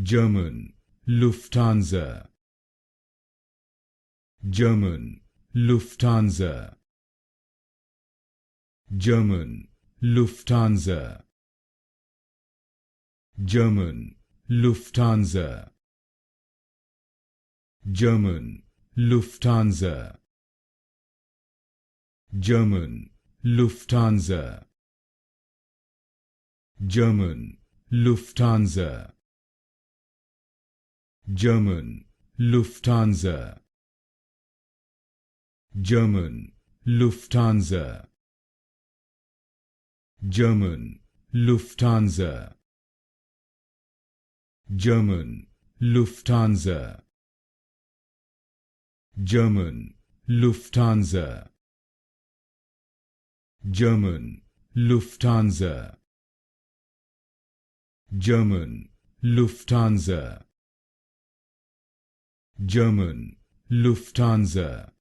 German, Lufthansa. German, Lufthansa. German, Lufthansa. German, Lufthansa. German, Lufthansa. German, Lufthansa. German, Lufthansa. German, Lufthansa. German, Lufthansa. German, Lufthansa. German, Lufthansa. German, Lufthansa. German, Lufthansa. German, Lufthansa. German, Lufthansa.